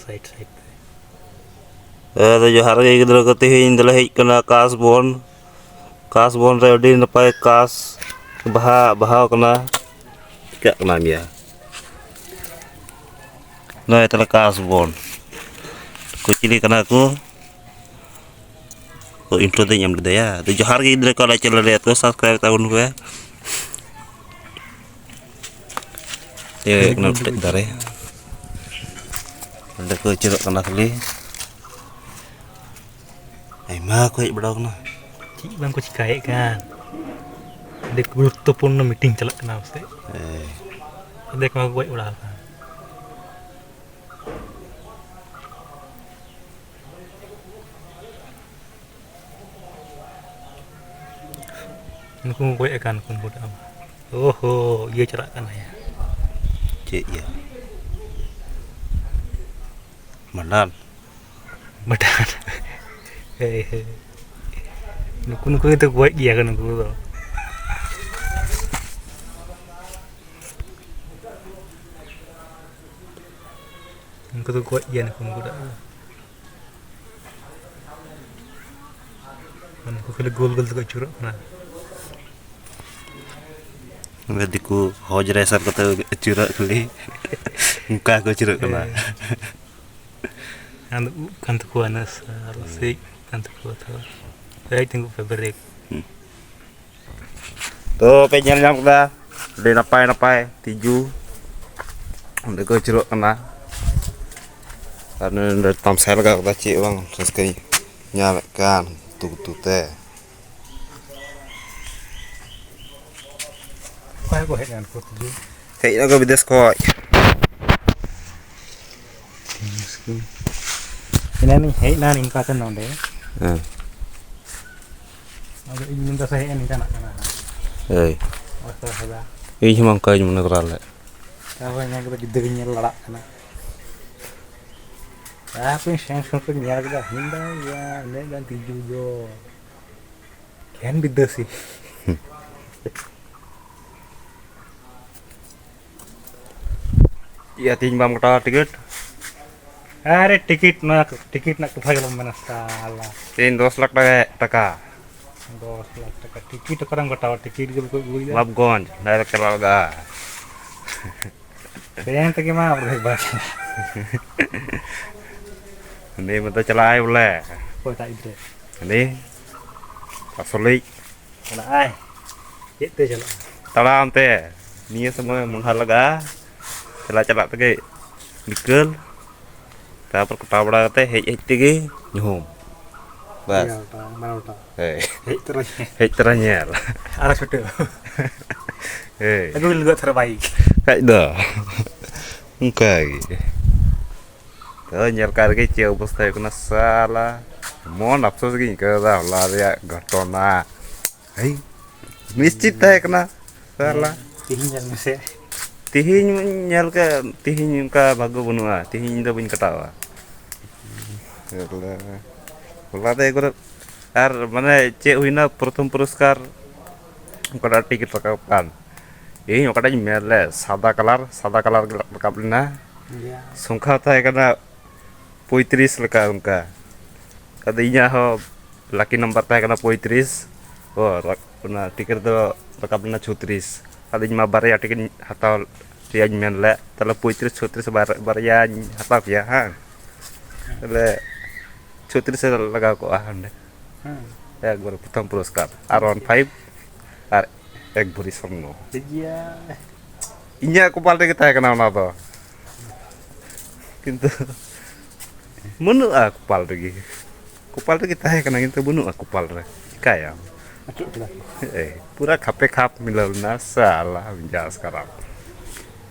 Side side तो जोहार गे गिद्रा को तेहिं दले हेज कना कासबोन रे अडी नपाय कास बहाव कना क्या कना मिया नय तला कासबोन को चिली कना को intro deh nyam deh ya. Tuh johar gitu kalau channel lihat tuh subscribe tahun gue. Ya kena update dari. Ada ko cerok kena kali. Mah ko ibadok na. cik bang ko cikai kan ada guruttopurna meeting chalak kana uste dek ma ko udah kan nuku ko ikan kun budak oh iya chalak kana ya Cik ya. Manan. badan nuku itu kuat dia kan nuku tuh nuku tuh kuat dia nuku dah nuku kalau gol tuh curug nah Berarti ku hoj racer kata curug kali. Muka ku curug kena. kan tuh kuanas sih kan tuh kuat saya tunggu Februari Tuh penyel yang udah napai tiju. Udah ku curug kena. Karena udah tamsel gak kata cik bang terus kayak nyalakan tuh teh. kayak gue heran kok tuh Kayaknya gue bides kok. ini nih hei nah nih pakai nonde ada ini minta saya ini kan Hei. Wasta ada Ini cuma kayu mana kerala. kawannya kita gede lalak kana tapi saya suka nyala kita hinda ya ini dan tiju jo kan beda sih Iya timbang kata tiket. अरे टिकट ना भाग mana salah Tin 2 लाख टका 10 लाख टका टिकट करम घटाओ टिकट के कोई Labgons direct Talaga. saya तक mah udah bas Ini minta celai boleh. kok tak idre Ini Pasolik mana ai itu jalan talam teh. Ini semua menghalaga. Celah tege nikel. Tapos ketabra teh hej tege nyum. Bas. mana udah Hei. terus Hej teranyel. arah sudah Hei. aku juga terbaik Kayak dah. Engkai. Tuh nyel karge ceu postai kena salah. Mau nafsu segini ke dah lari gatona. Hei. Miscit teh kena salah. tinggal masih Tihin nyel ke tihin ka bago bunua. Tihin dah punya ketawa. Bola teh kur ar mana cek wina prothom puruskar kada tiket rakapan. Ini kada mele sada kalar rakapna. ya Sungka teh kana 35 leka ungka. Kadinya ho laki nomor teh kana 35. Oh puna tiket do rakapna 36. Kadinya mabar ya tiket atau dia mele tele 35 barya hatap ya ha. Tele 36 laga ko ahande. Ya gua prothom puruskar around 5 ar ek buri somno. dia Inya kupal teh kita kenal napa. Kintu munu kupal lagi. Kupal teh kita kena kintu munu kupal re. Kaya. masuk lah Pura kape kap milaluna salah binja sekarang.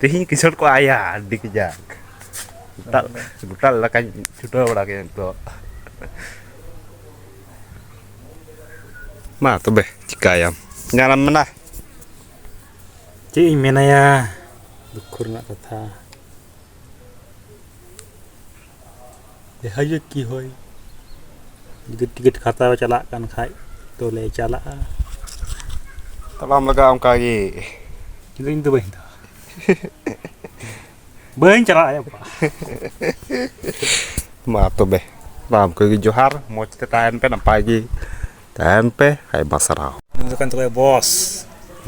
Tihin kisar ko ayah adik jak. Gutal lah kan sudah udah gitu. Ma tuh beh cikayam. Nyalam mana? cik mana ya dukur nak kata deh aja ki hoy tiket kata chalak kan khai to le chalak Talam laga ang kagi. kita itu bahin Bain cara ya, Pak. Maaf tuh beh. Maaf ke Johar mau cerita TNP nampai gi. TNP hai masarau. Menunjukkan tuh ya, Bos.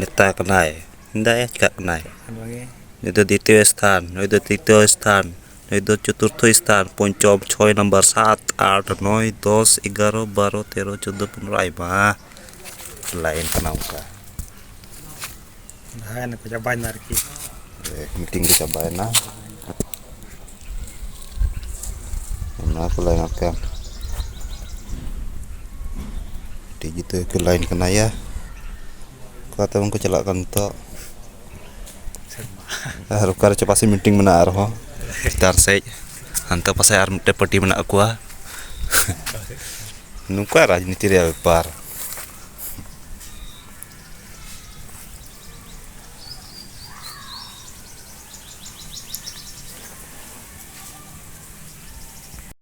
Nita kenai. Nda ya gak kenai. Anu lagi. Itu tityo stan. Itu चतुर्थ स्थान पंचम 6 नंबर 7 8 9 10 11 12 13 14 15 mah lain kenapa Nah, aku cobain lagi. meeting kita bayan nah aku lain akan di gitu ke lain kena ya kata aku kecelakaan to harus kar cepat sih meeting menar ho dar saya hantar pas saya arm tepati menak aku nunggu arah ini tidak par